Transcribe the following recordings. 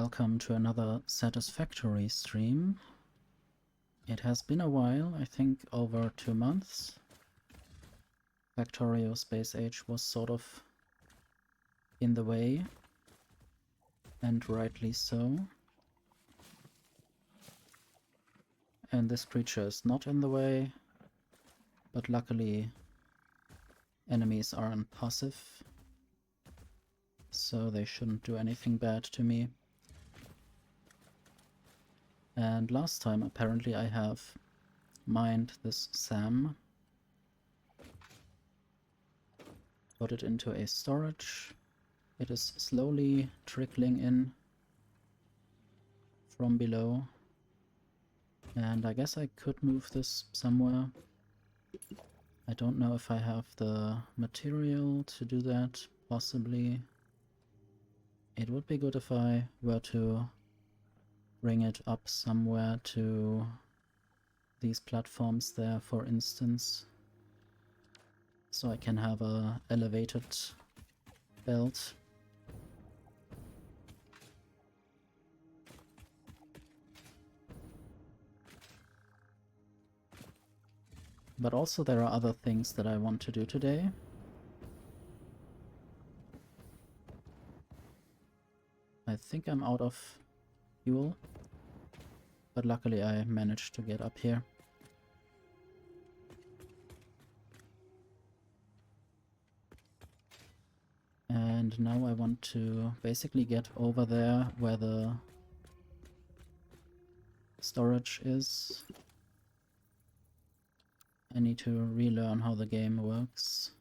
Welcome to another Satisfactory stream. It has been a while, I think over 2 months. Factorio Space Age was sort of in the way, and rightly so. And this creature is not in the way, but luckily enemies aren't passive, so they shouldn't do anything bad to me. And last time apparently I have mined this SAM, got it into a storage. It is slowly trickling in from below, and I guess I could move this somewhere. I don't know if I have the material to do that, possibly. It would be good if I were to bring it up somewhere to these platforms there, for instance, so I can have a elevated belt. But also there are other things that I want to do today. I think I'm out of fuel, but luckily I managed to get up here. And now I want to basically get over there where the storage is. I need to relearn how the game works.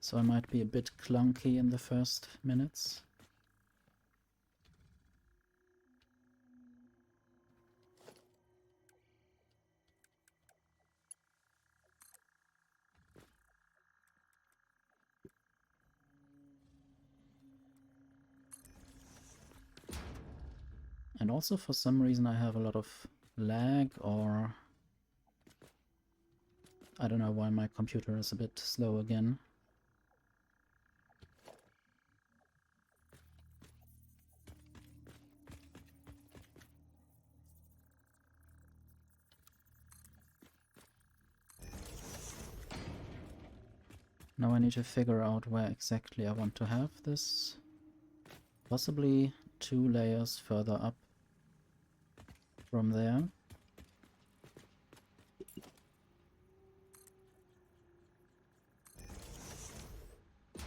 So I might be a bit clunky in the first minutes. And also for some reason I have a lot of lag, or I don't know why my computer is a bit slow again. Now I need to figure out where exactly I want to have this. Possibly 2 layers further up from there.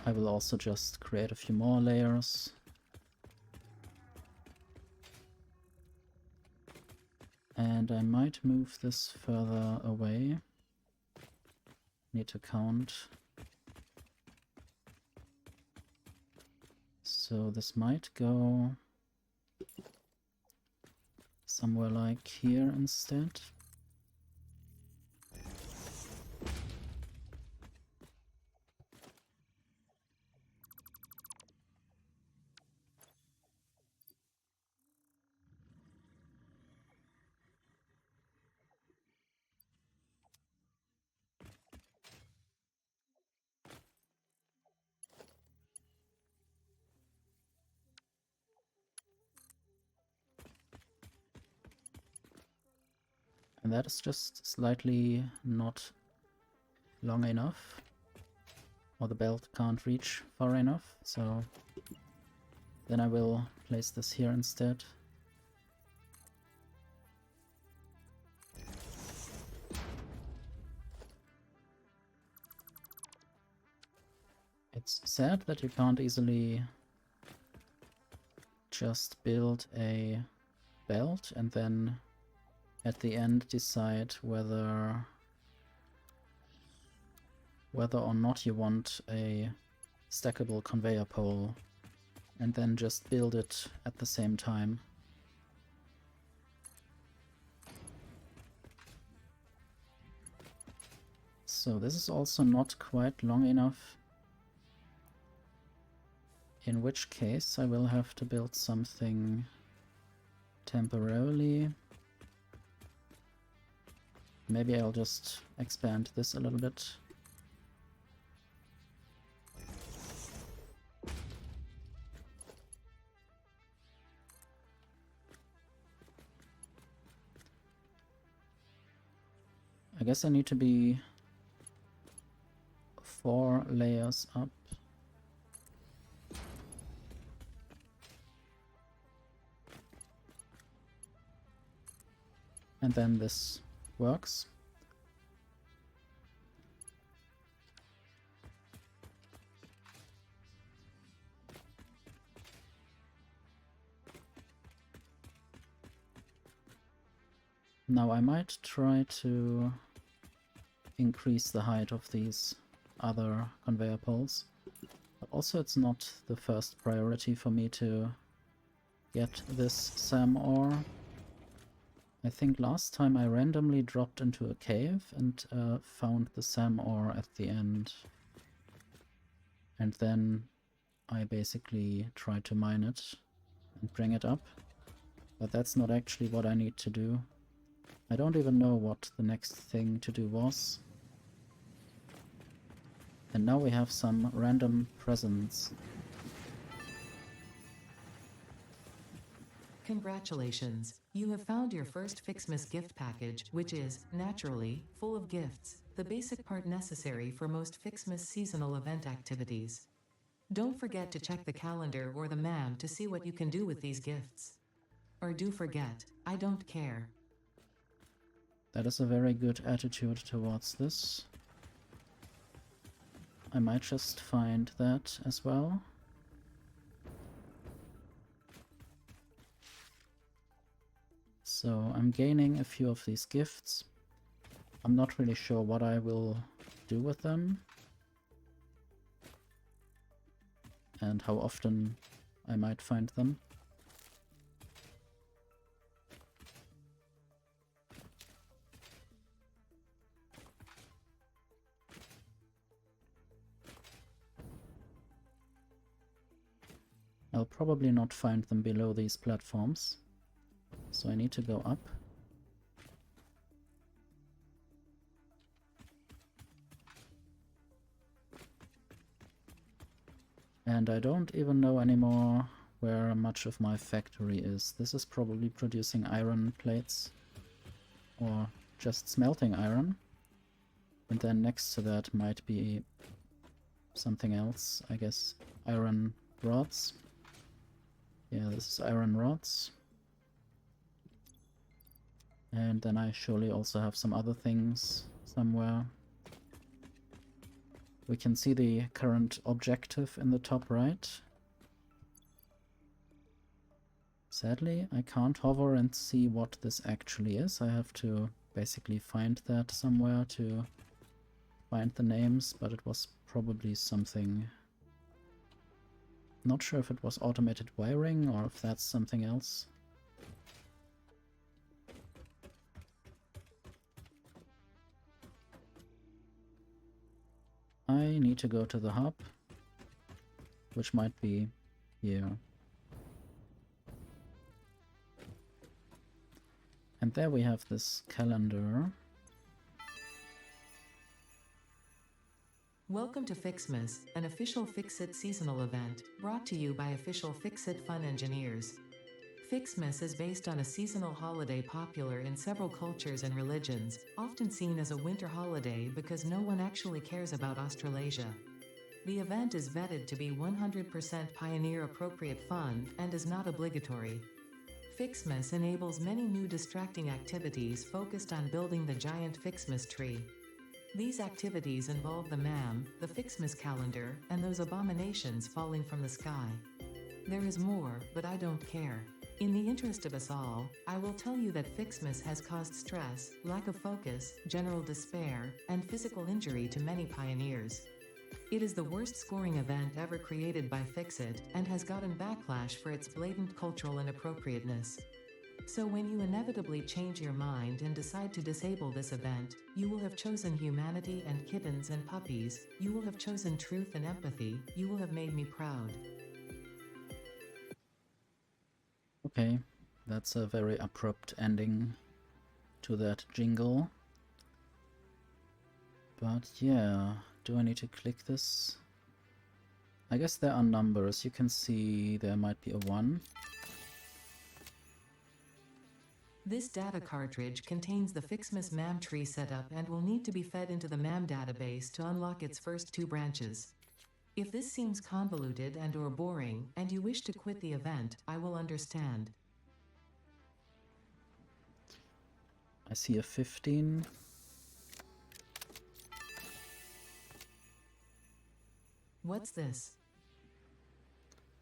I will also just create a few more layers. And I might move this further away. Need to count. So this might go somewhere like here instead. And that is just slightly not long enough, or the belt can't reach far enough, so then I will place this here instead. It's sad that you can't easily just build a belt and then at the end decide whether or not you want a stackable conveyor pole and then just build it at the same time. So this is also not quite long enough, in which case I will have to build something temporarily. Maybe I'll just expand this a little bit. I guess I need to be 4 layers up. And then this works. Now I might try to increase the height of these other conveyor poles. But also it's not the first priority for me to get this SAM ore. I think last time I randomly dropped into a cave and found the SAM ore at the end. And then I basically tried to mine it and bring it up. But that's not actually what I need to do. I don't even know what the next thing to do was. And now we have some random presents. Congratulations! You have found your first FICSMAS gift package, which is, naturally, full of gifts, the basic part necessary for most FICSMAS seasonal event activities. Don't forget to check the calendar or the MAM to see what you can do with these gifts. Or do forget, I don't care. That is a very good attitude towards this. I might just find that as well. So I'm gaining a few of these gifts. I'm not really sure what I will do with them. And how often I might find them. I'll probably not find them below these platforms, so I need to go up. And I don't even know anymore where much of my factory is. This is probably producing iron plates, or just smelting iron. And then next to that might be something else, I guess iron rods. Yeah, this is iron rods. And then I surely also have some other things somewhere. We can see the current objective in the top right. Sadly, I can't hover and see what this actually is. I have to basically find that somewhere to find the names, but it was probably something. Not sure if it was automated wiring or if that's something else. I need to go to the hub, which might be here. And there we have this calendar. Welcome to FICSMAS, an official Fix-It seasonal event, brought to you by official Fix-It Fun engineers. FICSMAS is based on a seasonal holiday popular in several cultures and religions, often seen as a winter holiday because no one actually cares about Australasia. The event is vetted to be 100% pioneer-appropriate fun and is not obligatory. FICSMAS enables many new distracting activities focused on building the giant FICSMAS tree. These activities involve the MAM, the FICSMAS calendar, and those abominations falling from the sky. There is more, but I don't care. In the interest of us all, I will tell you that FICSMAS has caused stress, lack of focus, general despair, and physical injury to many pioneers. It is the worst scoring event ever created by Fix-It, and has gotten backlash for its blatant cultural inappropriateness. So when you inevitably change your mind and decide to disable this event, you will have chosen humanity and kittens and puppies, you will have chosen truth and empathy, you will have made me proud. Okay, that's a very abrupt ending to that jingle. But yeah, do I need to click this? I guess there are numbers. You can see there might be a 1. This data cartridge contains the FICSMAS MAM tree setup and will need to be fed into the MAM database to unlock its first 2 branches. If this seems convoluted and/or boring, and you wish to quit the event, I will understand. I see a 15. What's this?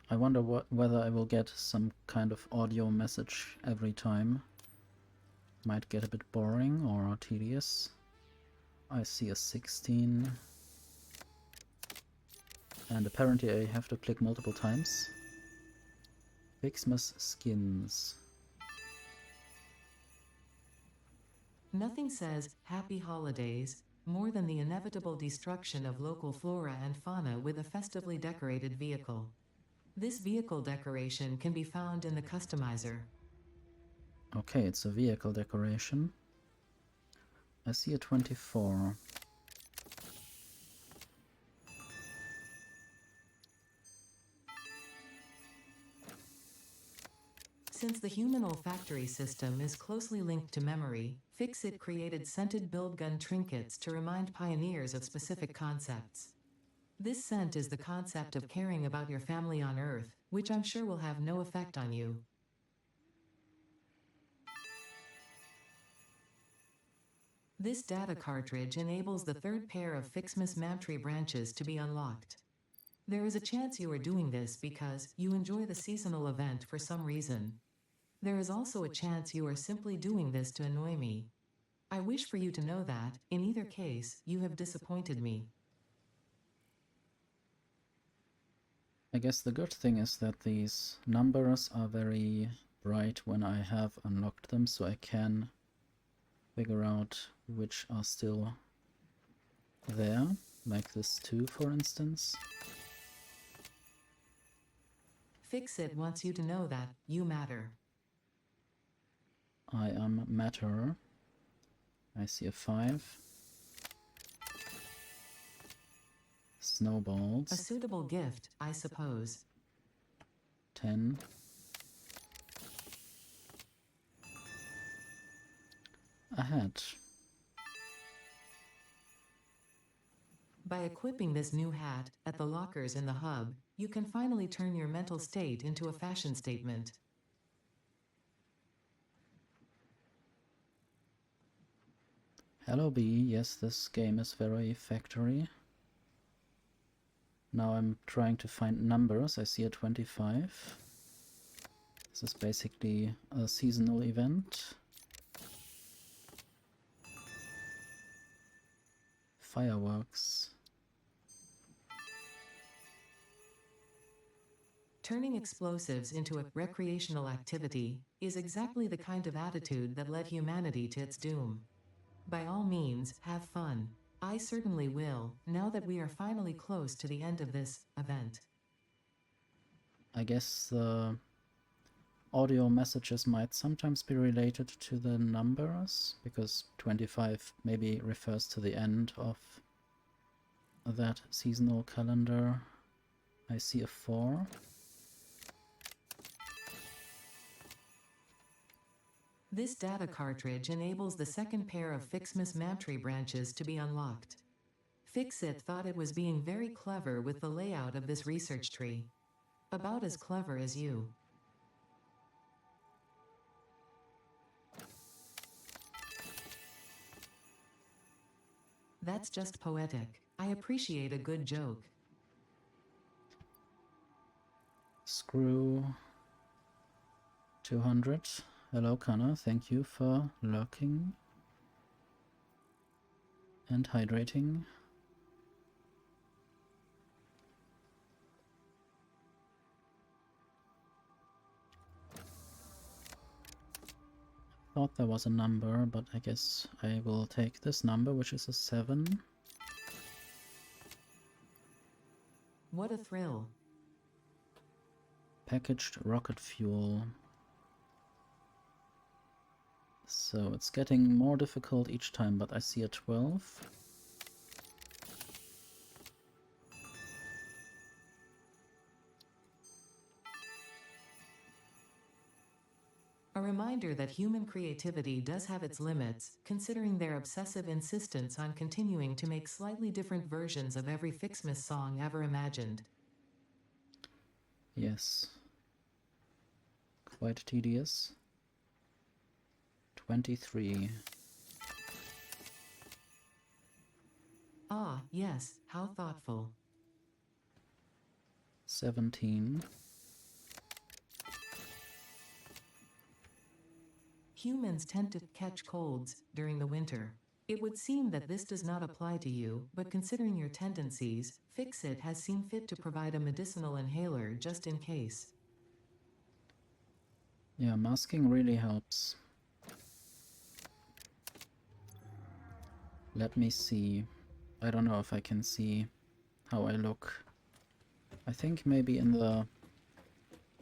I wonder whether I will get some kind of audio message every time. Might get a bit boring or tedious. I see a 16. And apparently I have to click multiple times. FICSMAS skins. Nothing says "Happy Holidays" more than the inevitable destruction of local flora and fauna with a festively decorated vehicle. This vehicle decoration can be found in the customizer. Okay, it's a vehicle decoration. I see a 24. Since the human olfactory system is closely linked to memory, FICSIT created scented build gun trinkets to remind pioneers of specific concepts. This scent is the concept of caring about your family on Earth, which I'm sure will have no effect on you. This data cartridge enables the 3rd pair of FICSMAS MAMTree branches to be unlocked. There is a chance you are doing this because you enjoy the seasonal event for some reason. There is also a chance you are simply doing this to annoy me. I wish for you to know that, in either case, you have disappointed me. I guess the good thing is that these numbers are very bright when I have unlocked them, so I can figure out which are still there, like this 2 for instance. FICSIT wants you to know that you matter. I am matter. I see a 5. Snowballs. A suitable gift, I suppose. 10. A hat. By equipping this new hat at the lockers in the hub, you can finally turn your mental state into a fashion statement. Hello B, yes, this game is very factory. Now I'm trying to find numbers. I see a 25. This is basically a seasonal event. Fireworks. Turning explosives into a recreational activity is exactly the kind of attitude that led humanity to its doom. By all means, have fun. I certainly will, now that we are finally close to the end of this event. I guess the audio messages might sometimes be related to the numbers, because 25 maybe refers to the end of that seasonal calendar. I see a 4. This data cartridge enables the 2nd pair of FICSMAS MAMTree branches to be unlocked. FICSIT thought it was being very clever with the layout of this research tree. About as clever as you. That's just poetic. I appreciate a good joke. Screw 200. Hello Connor, thank you for lurking and hydrating. Thought there was a number, but I guess I will take this number, which is a 7. What a thrill. Packaged rocket fuel. So it's getting more difficult each time, but I see a 12. A reminder that human creativity does have its limits, considering their obsessive insistence on continuing to make slightly different versions of every FICSMAS song ever imagined. Yes. Quite tedious. 23. Ah, yes, how thoughtful. 17. Humans tend to catch colds during the winter. It would seem that this does not apply to you, but considering your tendencies, FICSIT has seen fit to provide a medicinal inhaler just in case. Yeah, masking really helps. Let me see. I don't know if I can see how I look. I think maybe in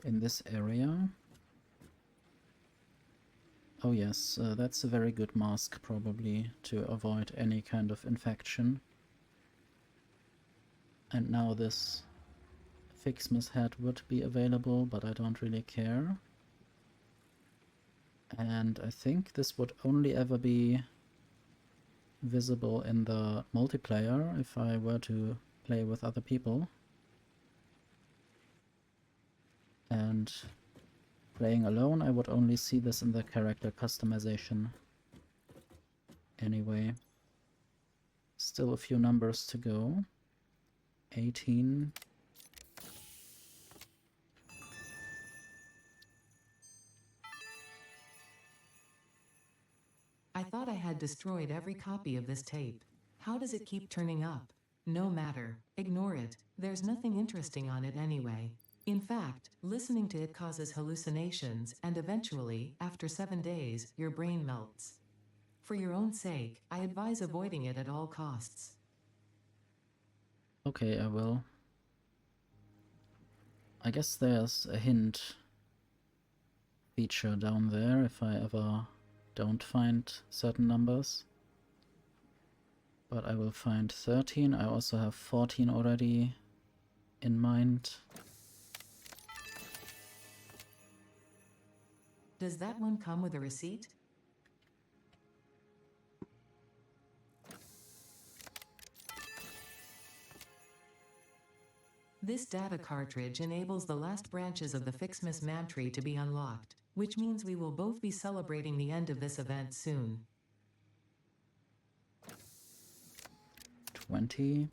this area. Oh yes, that's a very good mask probably to avoid any kind of infection. And now this FICSMAS hat would be available, but I don't really care. And I think this would only ever be visible in the multiplayer if I were to play with other people. And playing alone, I would only see this in the character customization. Anyway, still a few numbers to go. 18. I thought I had destroyed every copy of this tape. How does it keep turning up? No matter. Ignore it. There's nothing interesting on it anyway. In fact, listening to it causes hallucinations, and eventually, after 7 days, your brain melts. For your own sake, I advise avoiding it at all costs. Okay, I will. I guess there's a hint feature down there if I ever don't find certain numbers. But I will find 13. I also have 14 already in mind. Does that one come with a receipt? This data cartridge enables the last branches of the FICSMAS man tree to be unlocked, which means we will both be celebrating the end of this event soon. 20.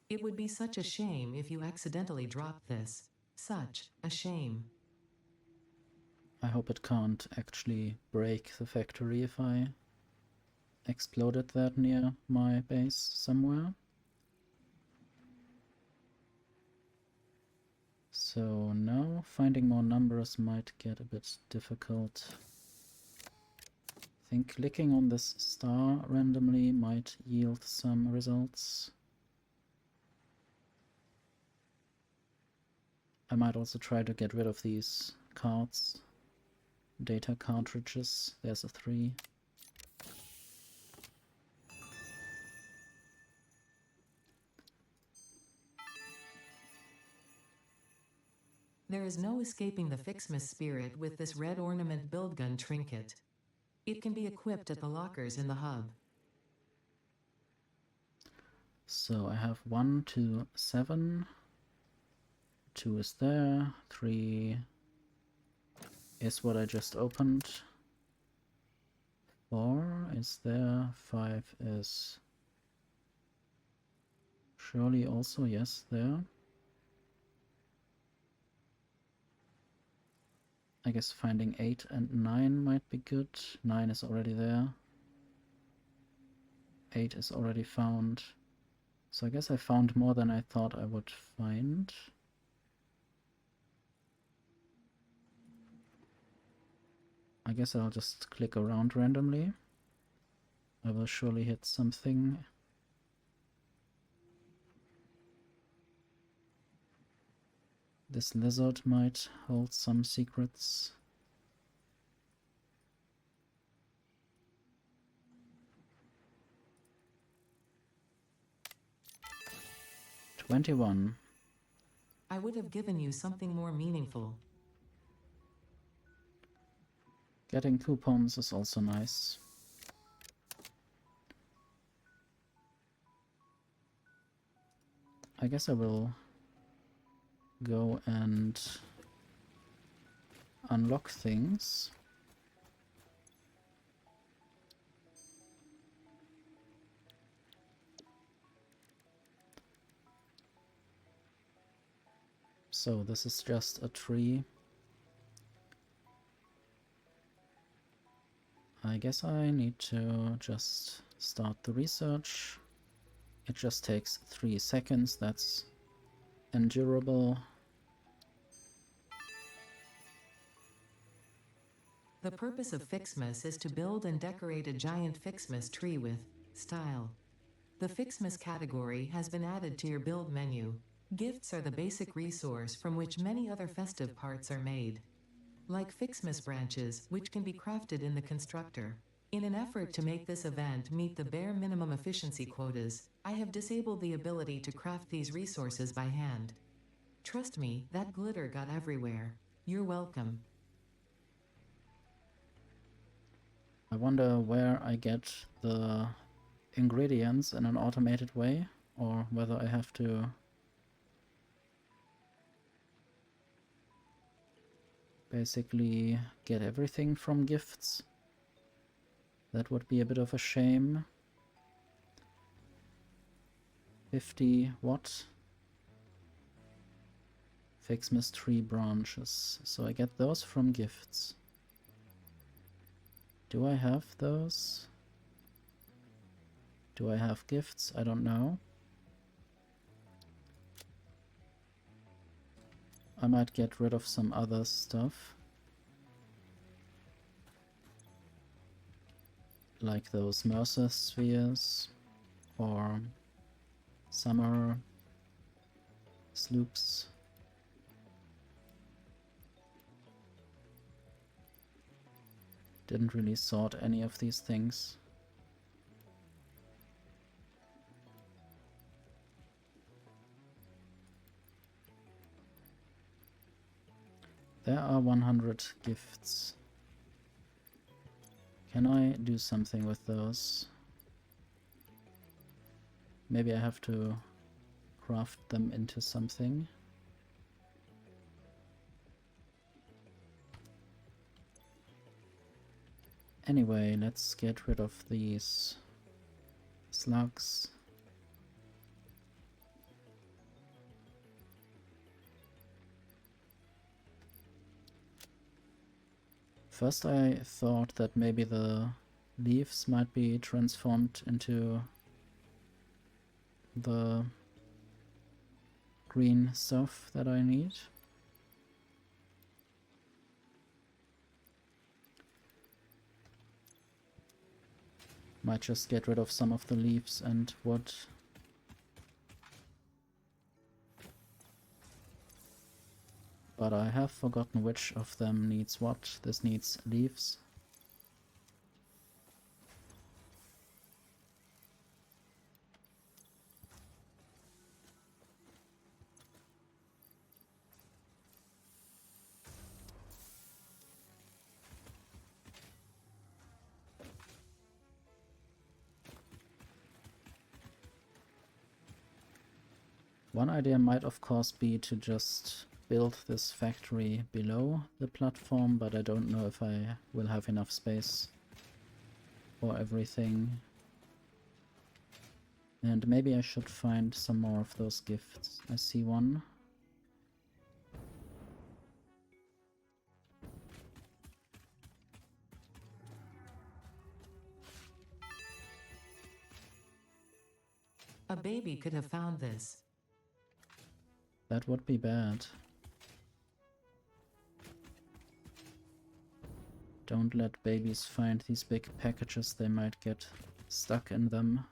It would be such a shame if you accidentally dropped this. Such a shame. I hope it can't actually break the factory if I exploded that near my base somewhere. So now finding more numbers might get a bit difficult. I think clicking on this star randomly might yield some results. I might also try to get rid of these cards. Data cartridges. There's a 3. There is no escaping the FICSMAS spirit with this red ornament build gun trinket. It can be equipped at the lockers in the hub. So I have 1, 2, 7. 2 is there. 3 is what I just opened. 4 is there. 5 is surely also, yes, there. I guess finding 8 and 9 might be good. 9 is already there. 8 is already found. So I guess I found more than I thought I would find. I guess I'll just click around randomly. I will surely hit something. This lizard might hold some secrets. $21. I would have given you something more meaningful. Getting coupons is also nice. I guess I will go and unlock things. So this is just a tree. I guess I need to just start the research. It just takes 3 seconds, that's endurable. The purpose of FICSMAS is to build and decorate a giant FICSMAS tree with style. The FICSMAS category has been added to your build menu. Gifts are the basic resource from which many other festive parts are made, like FICSMAS branches, which can be crafted in the constructor. In an effort to make this event meet the bare minimum efficiency quotas, I have disabled the ability to craft these resources by hand. Trust me, that glitter got everywhere. You're welcome. I wonder where I get the ingredients in an automated way, or whether I have to basically get everything from gifts. That would be a bit of a shame. 50 what? FICSMAS tree branches. So I get those from gifts. Do I have those? Do I have gifts? I don't know. I might get rid of some other stuff. Like those Mercer spheres or summer sloops. Didn't really sort any of these things. There are 100 gifts. Can I do something with those? Maybe I have to craft them into something. Anyway, let's get rid of these slugs. First I thought that maybe the leaves might be transformed into the green stuff that I need. Might just get rid of some of the leaves and wood. But I have forgotten which of them needs what. This needs leaves. One idea might of course be to just build this factory below the platform, but I don't know if I will have enough space for everything. And maybe I should find some more of those gifts. I see one. A baby could have found this. That would be bad. Don't let babies find these big packages, they might get stuck in them.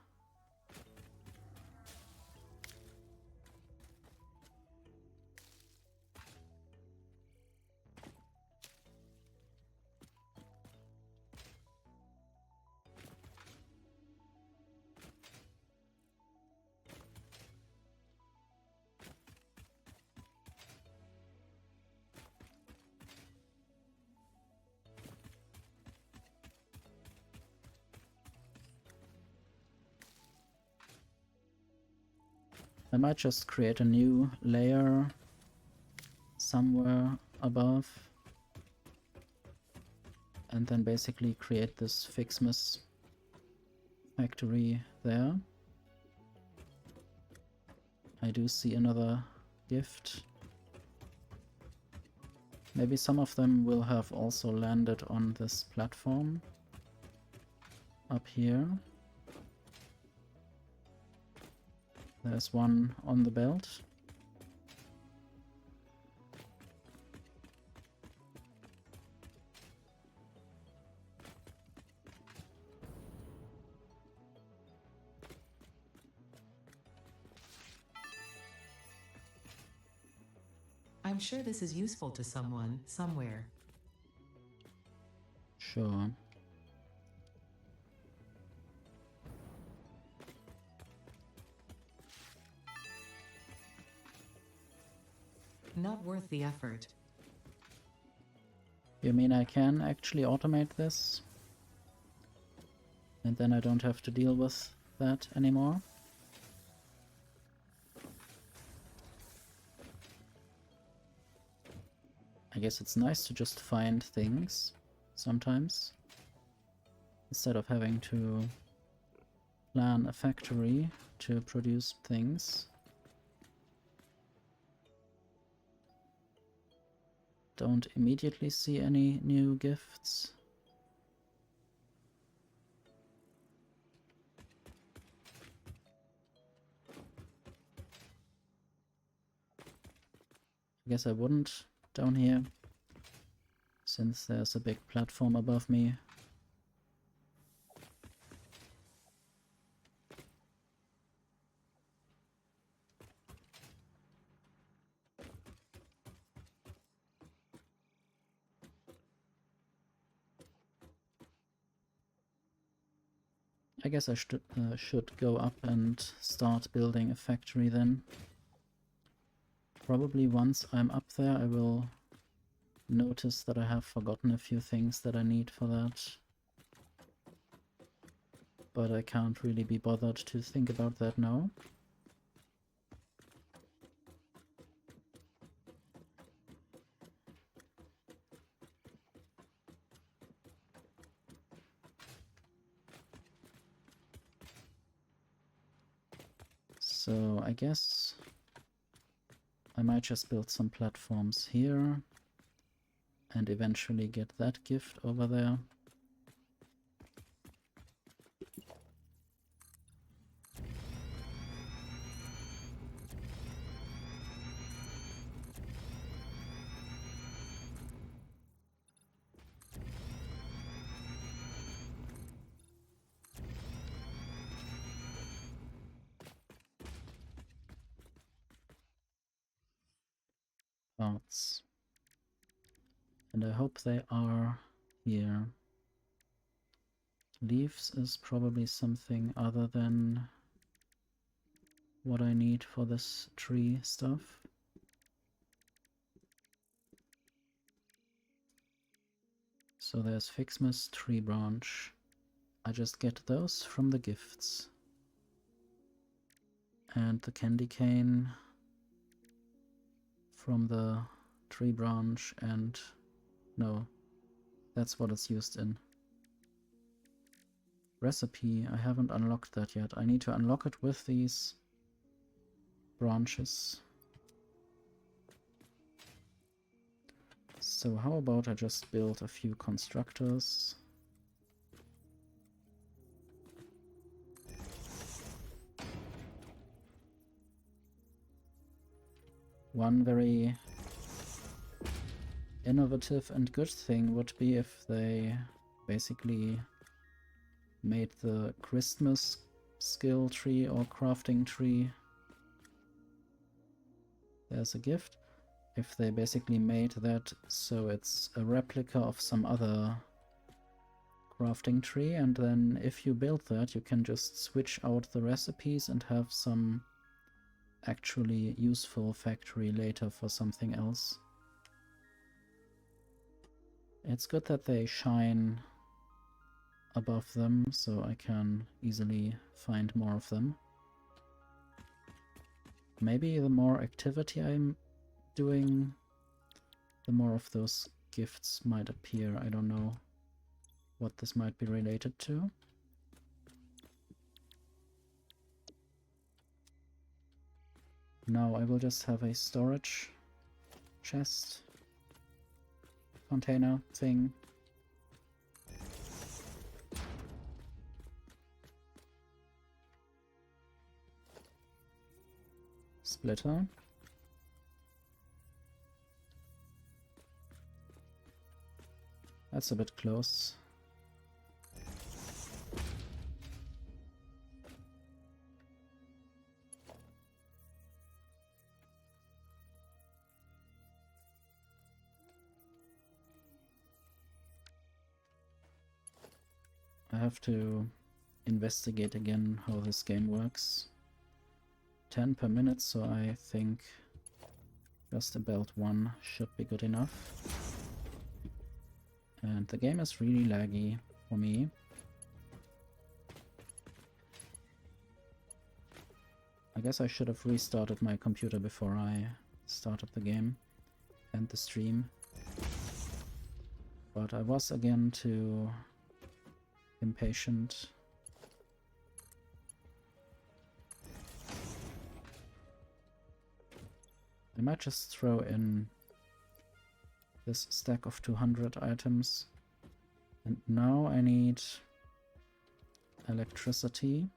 I might just create a new layer somewhere above and then basically create this FICSMAS factory there. I do see another gift. Maybe some of them will have also landed on this platform up here. There's one on the belt. I'm sure this is useful to someone, somewhere. Sure. Not worth the effort. You mean I can actually automate this? And then I don't have to deal with that anymore? I guess it's nice to just find things sometimes, instead of having to plan a factory to produce things. Don't immediately see any new gifts. I guess I wouldn't down here, since there's a big platform above me. I guess I should go up and start building a factory then. Probably once I'm up there I will notice that I have forgotten a few things that I need for that. But I can't really be bothered to think about that now. So I guess I might just build some platforms here and eventually get that gift over there. Parts. And I hope they are here. Leaves is probably something other than what I need for this tree stuff. So there's FICSMAS tree branch. I just get those from the gifts. And the candy cane from the tree branch, and no, that's what it's used in. Recipe, I haven't unlocked that yet. I need to unlock it with these branches. So how about I just build a few constructors? One very innovative and good thing would be if they basically made the Christmas skill tree or crafting tree. There's a gift. If they basically made that so it's a replica of some other crafting tree, and then if you build that you can just switch out the recipes and have some actually useful factory later for something else. It's good that they shine above them, so I can easily find more of them. Maybe the more activity I'm doing, the more of those gifts might appear. I don't know what this might be related to. Now I will just have a storage chest container thing. Splitter. That's a bit close. I have to investigate again how this game works. 10 per minute, so I think just about 1 should be good enough. And the game is really laggy for me. I guess I should have restarted my computer before I started the game and the stream. But I was again too impatient. I might just throw in this stack of 200 items. And now I need electricity.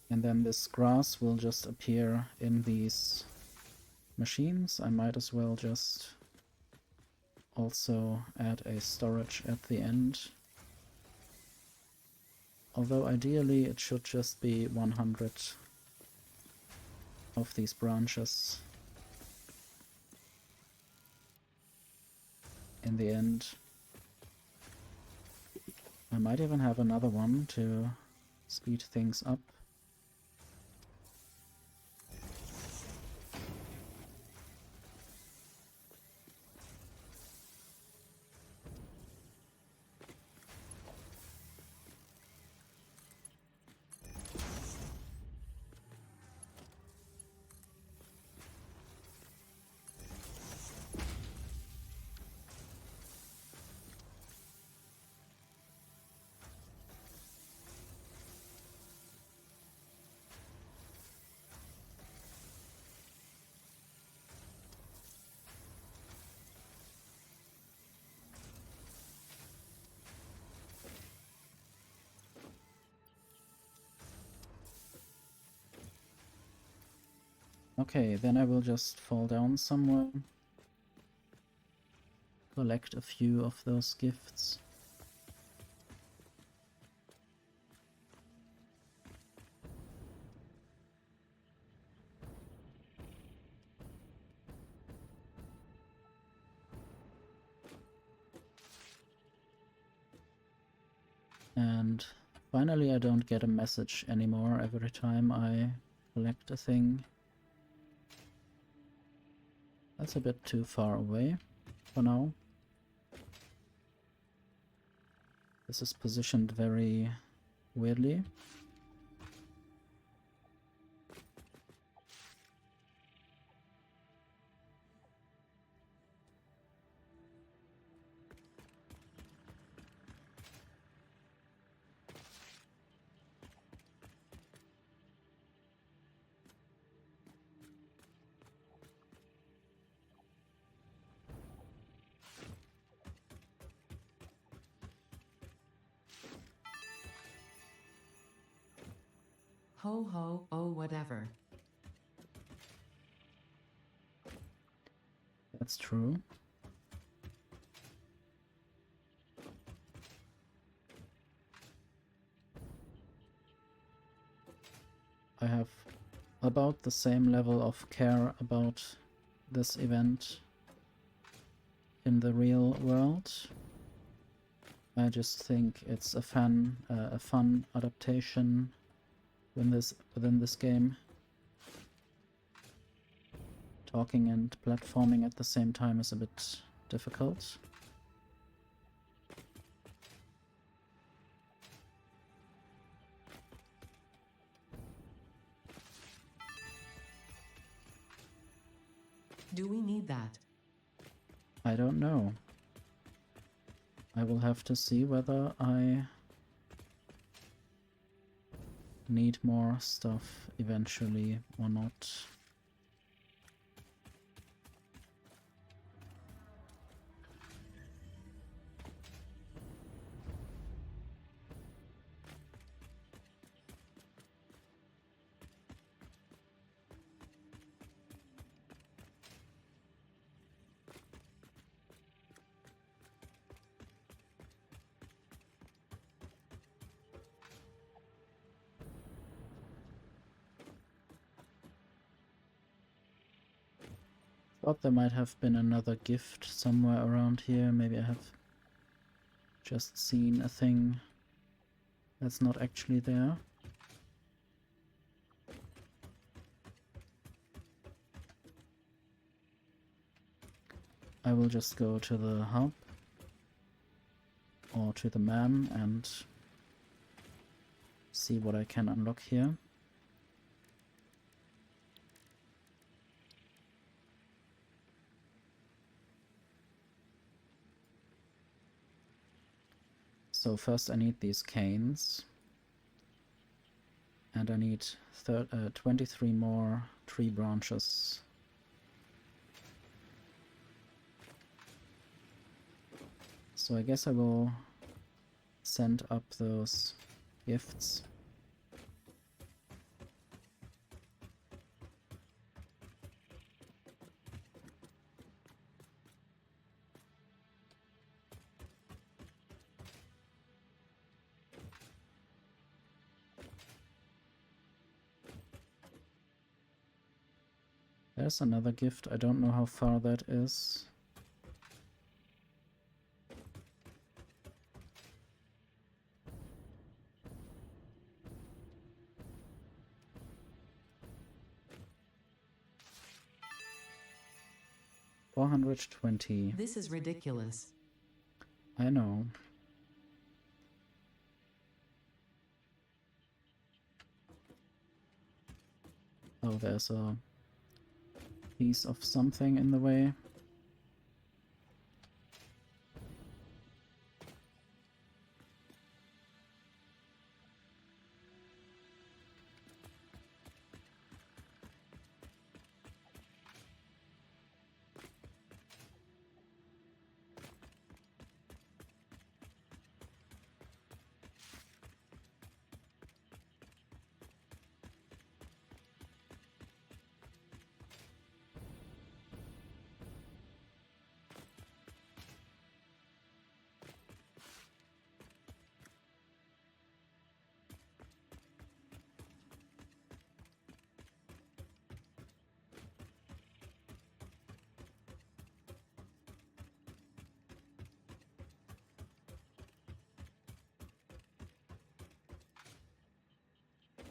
And then this grass will just appear in these machines. I might as well just also add a storage at the end. Although ideally it should just be 100 of these branches in the end. I might even have another one to speed things up. Okay, then I will just fall down somewhere, collect a few of those gifts. And finally I don't get a message anymore every time I collect a thing. That's a bit too far away for now. This is positioned very weirdly. Ho ho, oh whatever. That's true. I have about the same level of care about this event in the real world. I just think it's a fun adaptation within this game. Talking and platforming at the same time is a bit difficult. Do we need that? I don't know. I will have to see whether I need more stuff eventually or not. Thought there might have been another gift somewhere around here. Maybe I have just seen a thing that's not actually there. I will just go to the hub or to the man and see what I can unlock here. So first I need these canes, and I need 23 more tree branches. So I guess I will send up those gifts. There's another gift. I don't know how far that is. $420. This is ridiculous. I know. Oh, there's a piece of something in the way.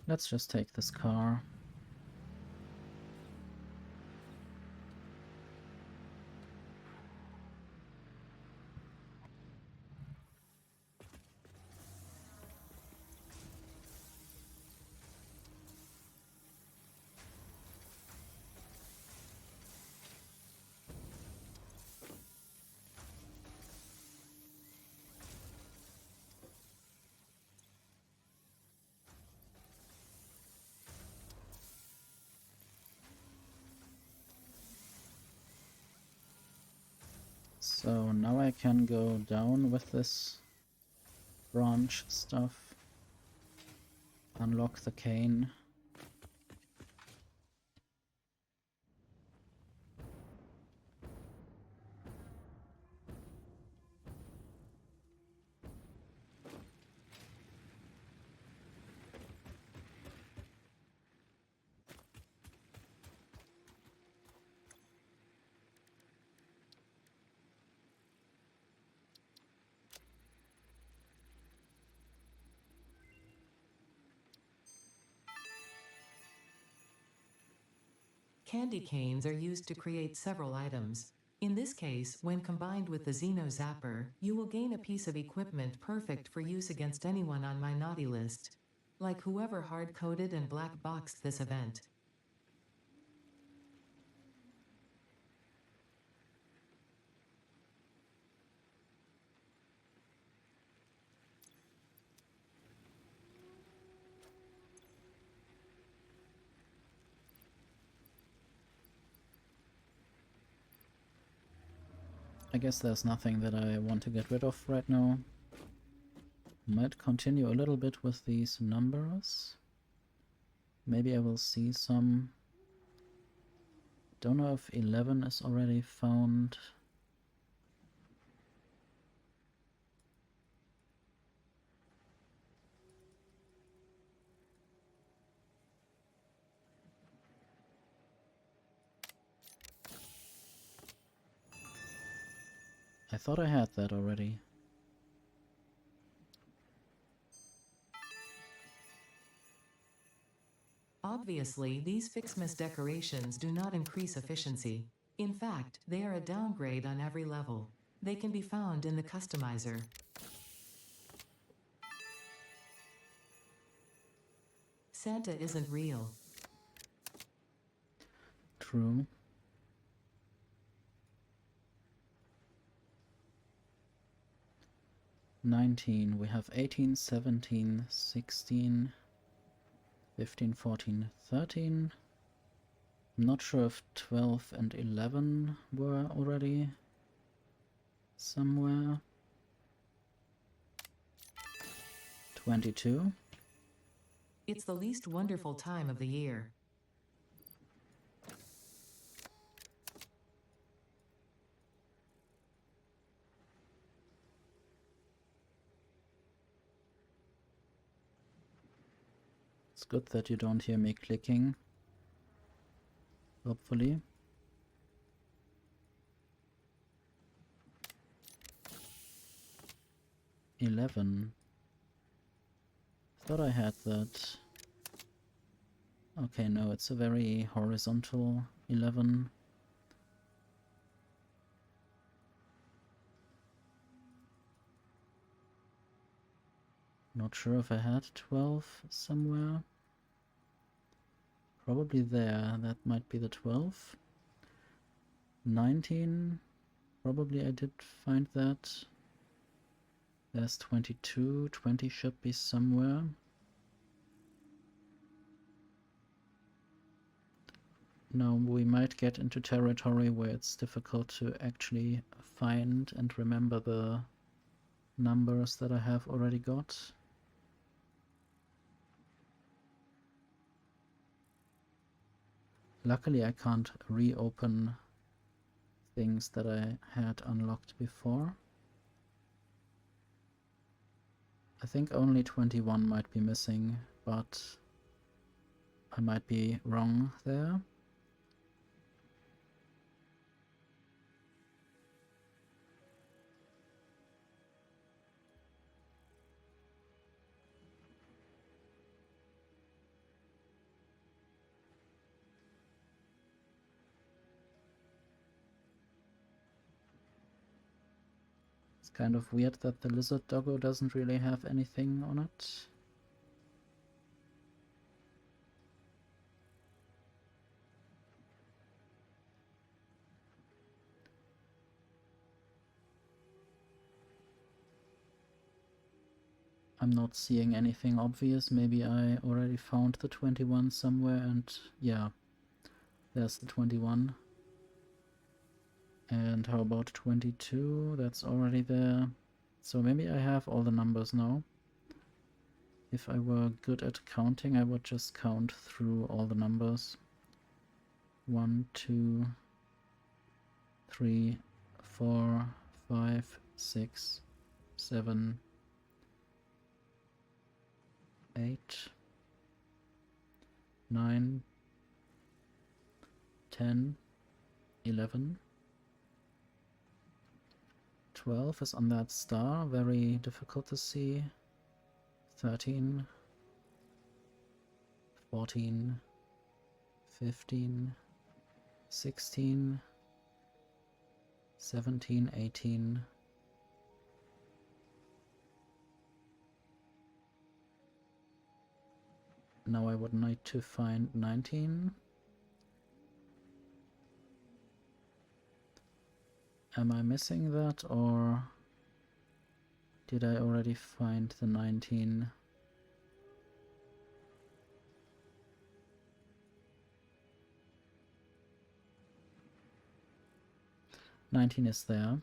Let's just take this car. So now I can go down with this branch stuff, unlock the cane. Candy canes are used to create several items. In this case, when combined with the Xeno Zapper, you will gain a piece of equipment perfect for use against anyone on my naughty list. Like whoever hard-coded and black-boxed this event. I guess there's nothing that I want to get rid of right now. Might continue a little bit with these numbers. Maybe I will see some. Don't know if 11 is already found. I thought I had that already. Obviously, these FICSMAS decorations do not increase efficiency. In fact, they are a downgrade on every level. They can be found in the customizer. Santa isn't real. True. $19. We have 18, 17, 16, 15, 14, 13. I'm not sure if 12 and 11 were already somewhere. 22. It's the least wonderful time of the year. It's good that you don't hear me clicking. Hopefully. $11. Thought I had that. Okay, no, it's a very horizontal 11. Not sure if I had 12 somewhere. Probably there. That might be the 12. 19. Probably I did find that. There's 22. 20 should be somewhere. Now we might get into territory where it's difficult to actually find and remember the numbers that I have already got. Luckily I can't reopen things that I had unlocked before. I think only 21 might be missing, but I might be wrong there. Kind of weird that the lizard doggo doesn't really have anything on it. I'm not seeing anything obvious. Maybe I already found the 21 somewhere, and yeah, there's the 21. And how about 22? That's already there. So maybe I have all the numbers now. If I were good at counting, I would just count through all the numbers. 1, 2, 3, 4, 5, 6, 7, 8, 9, 10, 11. 12 is on that star, very difficult to see. 13, 14, 15, 16, 17, 18. Now I would need to find 19. Am I missing that, or did I already find the 19? "19 is there.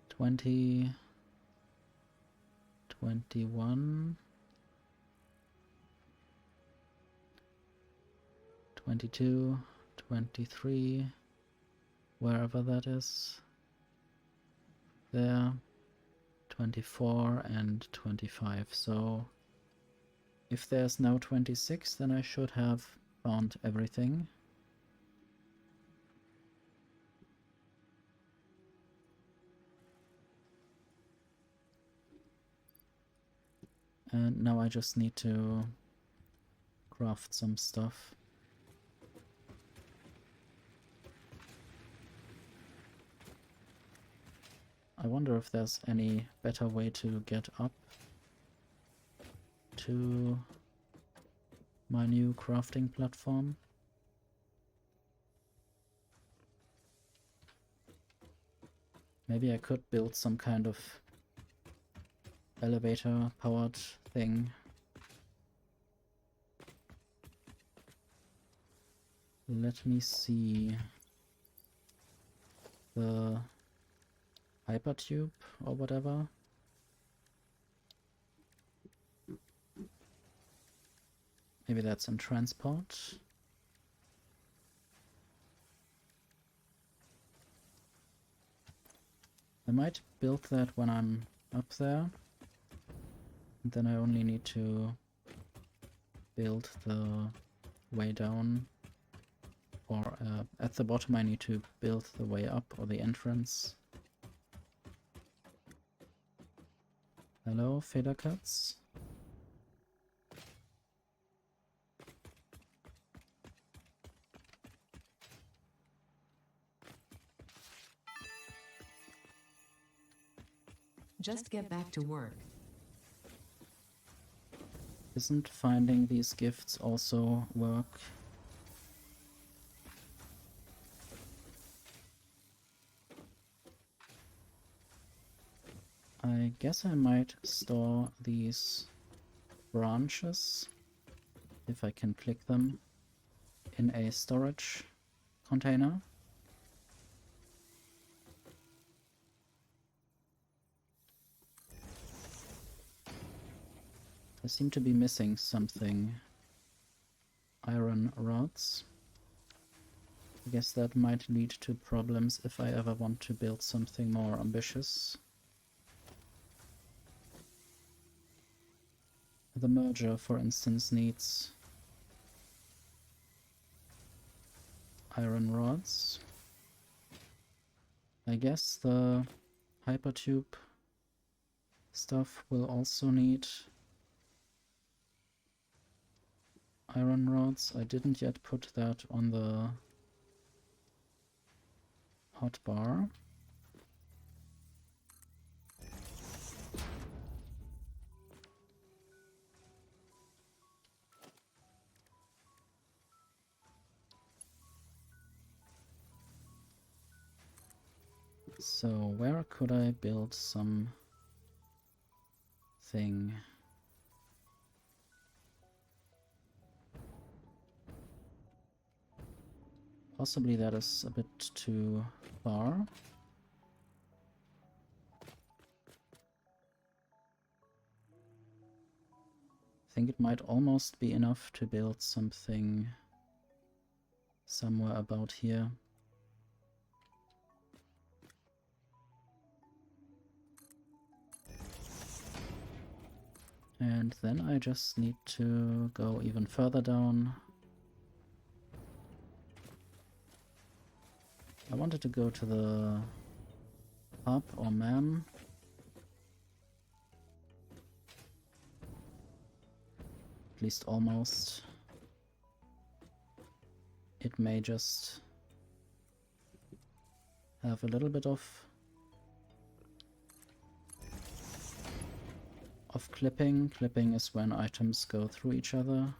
20, 21, 22, 23, wherever that is. There, 24 and 25. So if there's now 26, then I should have found everything. And now I just need to craft some stuff. I wonder if there's any better way to get up to my new crafting platform. Maybe I could build some kind of elevator powered thing. Let me see. The hypertube or whatever. Maybe that's in transport. I might build that when I'm up there. And then I only need to build the way down. Or at the bottom I need to build the way up, or the entrance. Hello, feather cuts. Just get back to work. Isn't finding these gifts also work? I guess I might store these branches, if I can click them, in a storage container. I seem to be missing something. Iron rods. I guess that might lead to problems if I ever want to build something more ambitious. The merger, for instance, needs iron rods. I guess the hypertube stuff will also need iron rods. I didn't yet put that on the hotbar. So where could I build some thing? Possibly that is a bit too far. I think it might almost be enough to build something somewhere about here. And then I just need to go even further down. I wanted to go to the hub or man. At least almost. it may just have a little bit of clipping. Clipping is when items go through each other.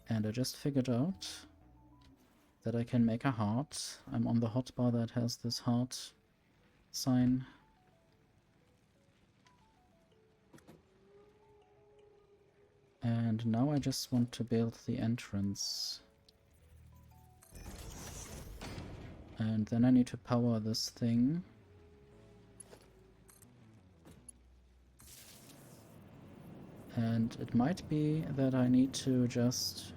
And I just figured out that I can make a heart. I'm on the hotbar that has this heart sign. And now I just want to build the entrance. And then I need to power this thing. And it might be that I need to just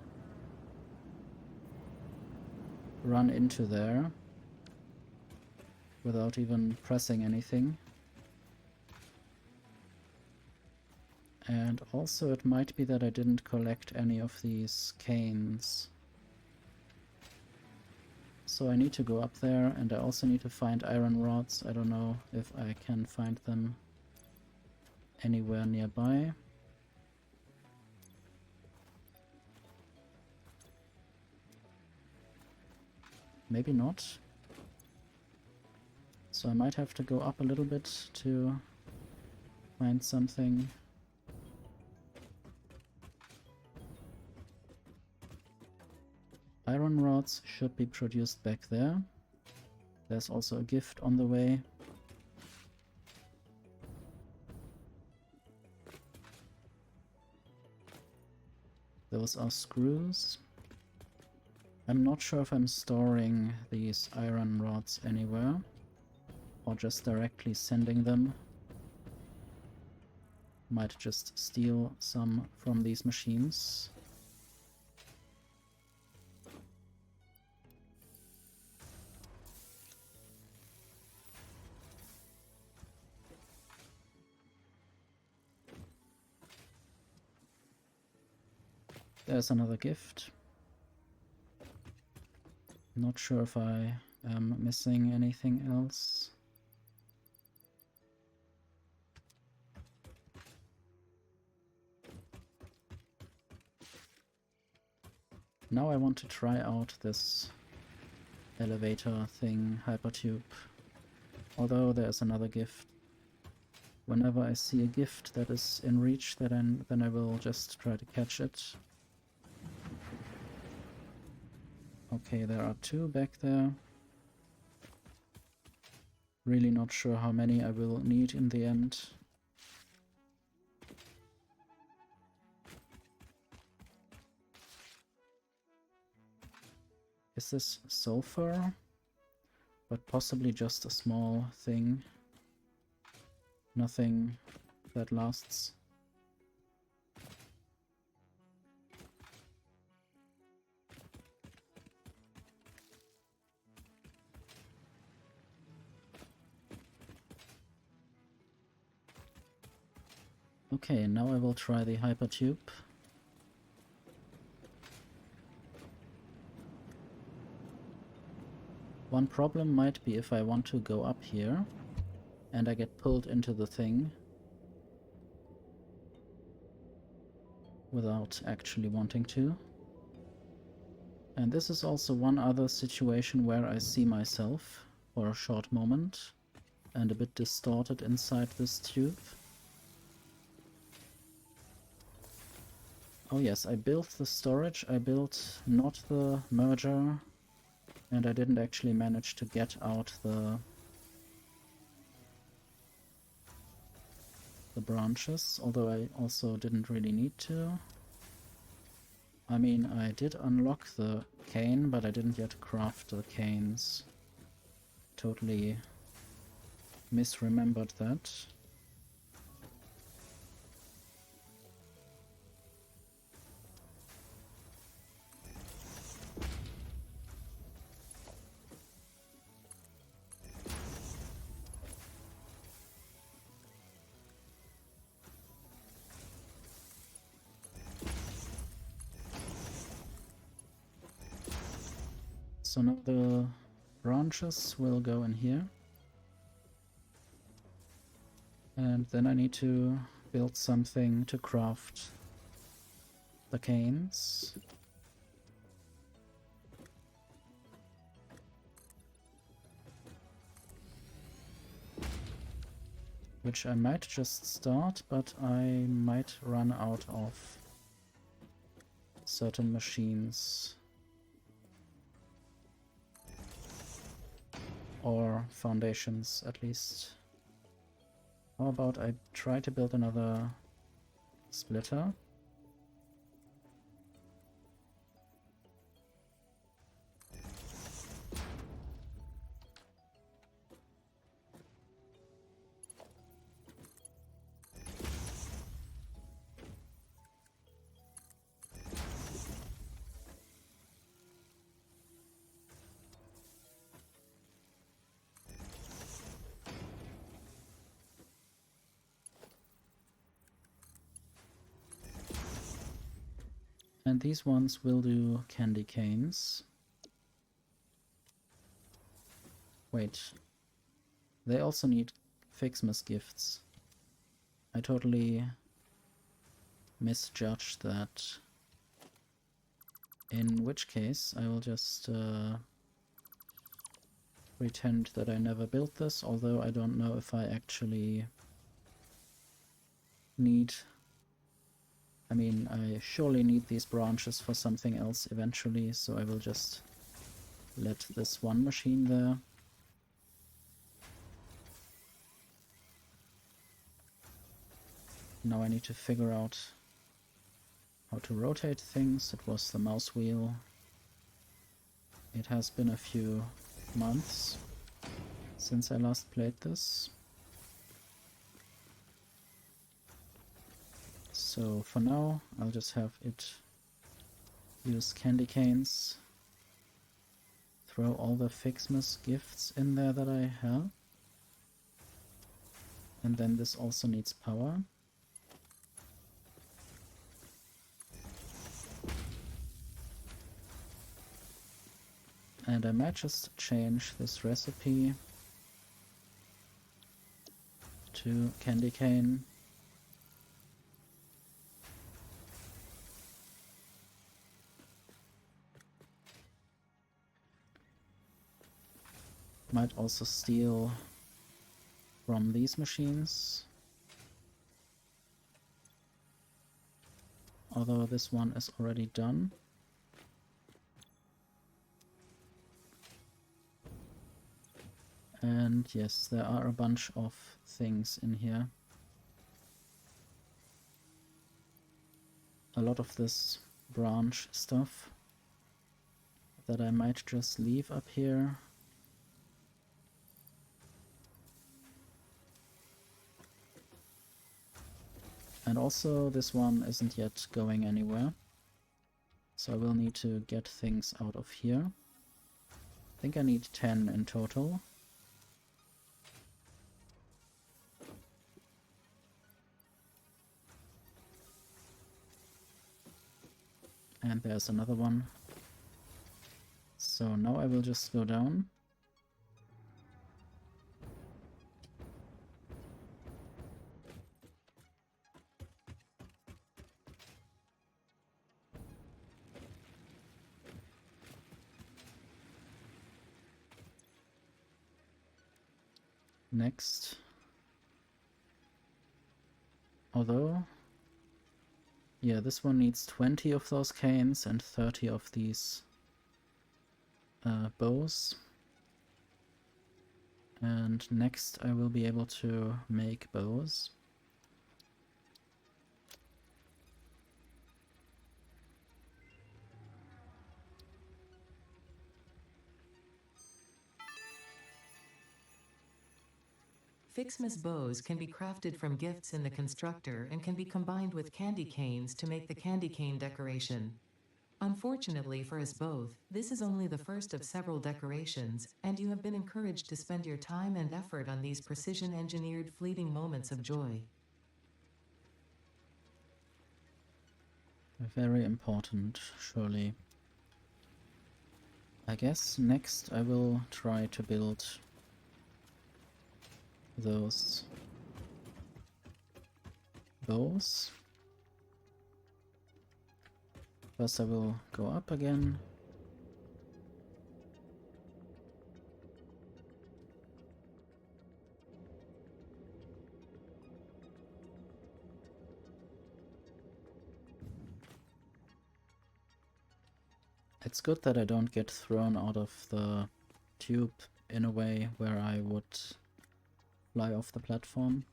run into there without even pressing anything. And also it might be that I didn't collect any of these canes. So I need to go up there, and I also need to find iron rods. I don't know if I can find them anywhere nearby. Maybe not. So I might have to go up a little bit to find something. Iron rods should be produced back there. There's also a gift on the way. Those are screws. I'm not sure if I'm storing these iron rods anywhere or just directly sending them. Might just steal some from these machines. There's another gift. Not sure if I am missing anything else. Now I want to try out this elevator thing, hypertube. Although there's another gift. Whenever I see a gift that is in reach, then I will just try to catch it. Okay, there are two back there. Really not sure how many I will need in the end. Is this sulfur? But possibly just a small thing. Nothing that lasts. Okay, now I will try the hypertube. One problem might be if I want to go up here and I get pulled into the thing without actually wanting to. And this is also one other situation where I see myself for a short moment and a bit distorted inside this tube. Oh yes, I built the storage, I built not the merger, and I didn't actually manage to get out the branches, although I also didn't really need to. I mean, I did unlock the cane, but I didn't yet craft the canes. Totally misremembered that. So now the branches will go in here. And then I need to build something to craft the canes. which I might just start, but I might run out of certain machines or foundations at least. How about I try to build another splitter? And these ones will do candy canes. Wait. They also need FICSMAS gifts. I totally misjudged that. In which case, I will just pretend that I never built this, although I don't know if I actually need... I mean, I surely need these branches for something else eventually, so I will just let this one machine there. Now I need to figure out how to rotate things. It was the mouse wheel. It has been a few months since I last played this. So for now, I'll just have it use candy canes. Throw all the FICSMAS gifts in there that I have. And then this also needs power. And I might just change this recipe to candy cane. Might also steal from these machines. Although this one is already done. And yes, there are a bunch of things in here. A lot of this branch stuff that I might just leave up here. And also this one isn't yet going anywhere. So I will need to get things out of here. I think I need 10 in total. And there's another one. So now I will just go down. Next. Although, yeah, this one needs 20 of those canes and 30 of these bows. And next I will be able to make bows. FICSMAS bows can be crafted from gifts in the constructor and can be combined with candy canes to make the candy cane decoration. Unfortunately for us both, this is only the first of several decorations, and you have been encouraged to spend your time and effort on these precision-engineered fleeting moments of joy. Very important, surely. I guess next I will try to build those bows. First I will go up again. It's good that I don't get thrown out of the tube in a way where I would fly off the platform.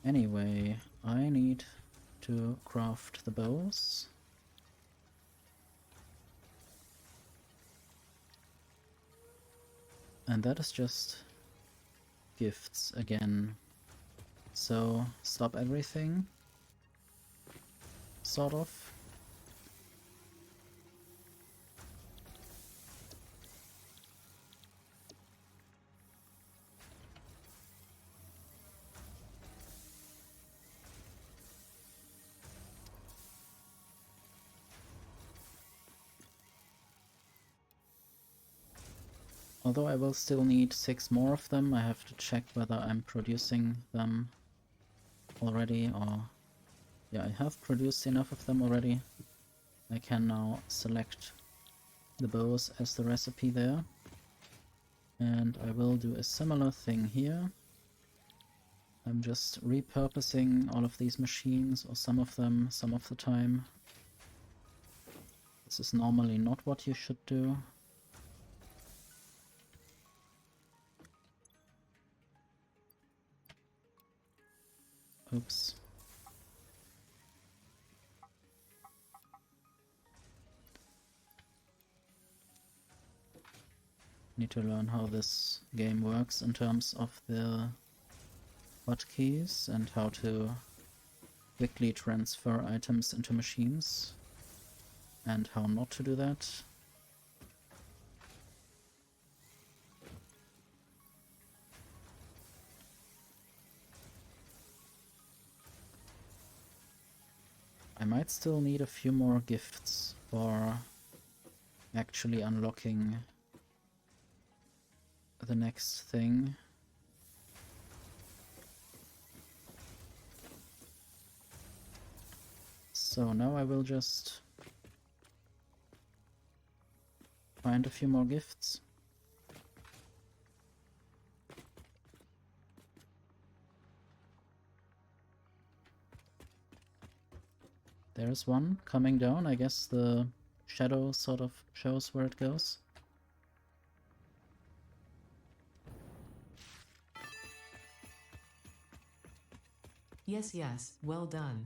Anyway, I need to craft the bows. And that is just gifts again. So stop everything, sort of. Although I will still need 6 more of them, I have to check whether I'm producing them already, or... Yeah, I have produced enough of them already. I can now select the bows as the recipe there. And I will do a similar thing here. I'm just repurposing all of these machines, or some of them, some of the time. This is normally not what you should do. Oops. Need to learn how this game works in terms of the hotkeys and how to quickly transfer items into machines and how not to do that. I might still need a few more gifts for actually unlocking the next thing. So now I will just find a few more gifts. There's one coming down. I guess the shadow sort of shows where it goes. Yes, yes, well done.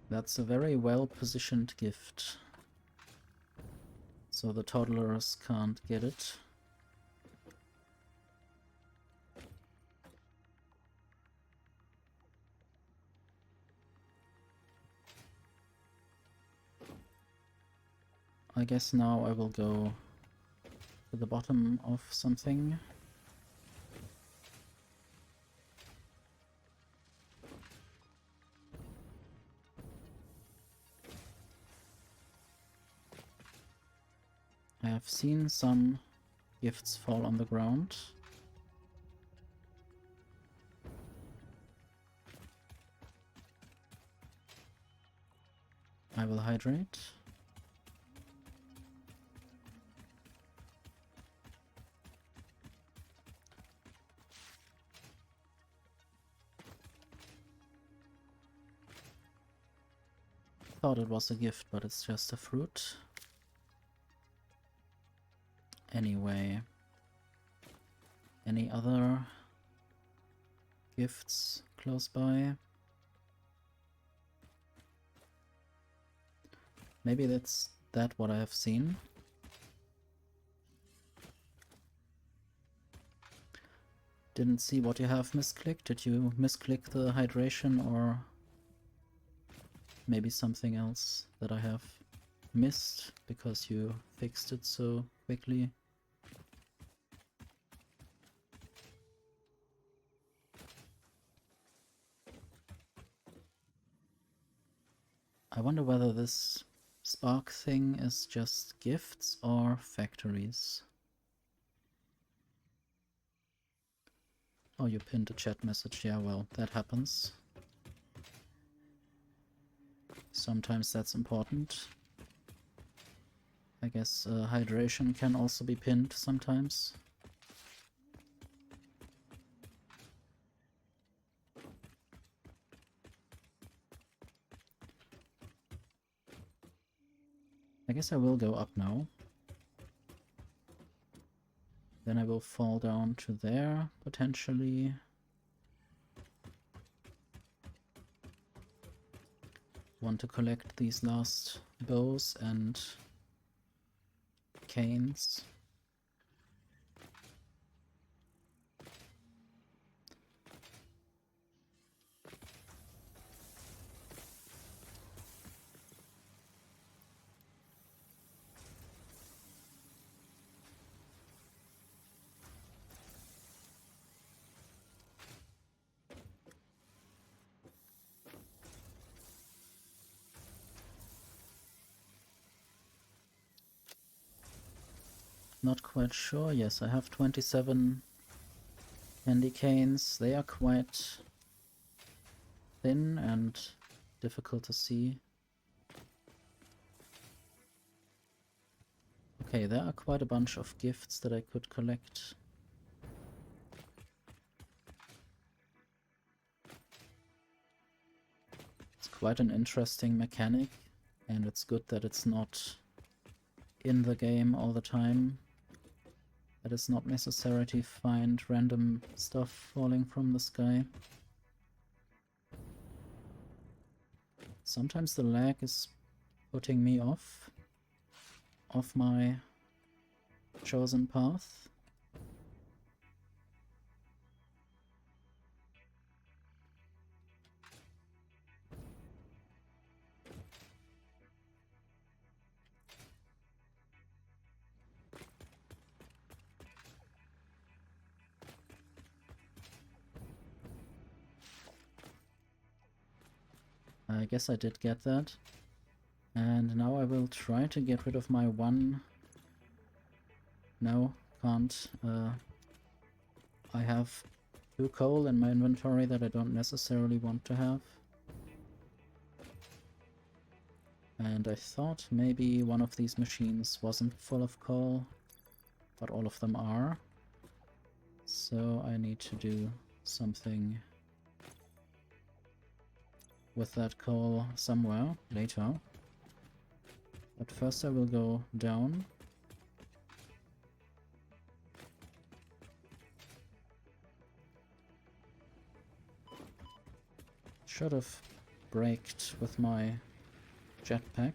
That's a very well-positioned gift, so the toddlers can't get it. I guess now I will go to the bottom of something. I have seen some gifts fall on the ground. I will hydrate. Thought it was a gift, but it's just a fruit. Anyway, any other gifts close by? Maybe that's what I have seen. Didn't see what you have misclicked. Did you misclick the hydration, or maybe something else that I have missed because you fixed it so quickly? I wonder whether this spark thing is just gifts or factories. Oh, you pinned a chat message. Yeah, well, that happens. Sometimes that's important. I guess hydration can also be pinned sometimes. I guess I will go up now. Then I will fall down to there, potentially. Want to collect these last bows and canes. Not quite sure. Yes, I have 27 candy canes. They are quite thin and difficult to see. Okay, there are quite a bunch of gifts that I could collect. It's quite an interesting mechanic, and it's good that it's not in the game all the time. That it's not necessary to find random stuff falling from the sky. Sometimes the lag is putting me off my chosen path. I guess I did get that. And now I will try to get rid of my one... No, can't. I have 2 coal in my inventory that I don't necessarily want to have. And I thought maybe one of these machines wasn't full of coal, but all of them are. So I need to do something with that coal somewhere later. But first I will go down. Should have braked with my jetpack.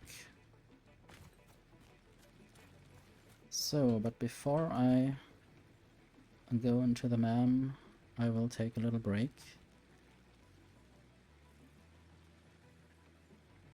So, but before I go into the MAM, I will take a little break.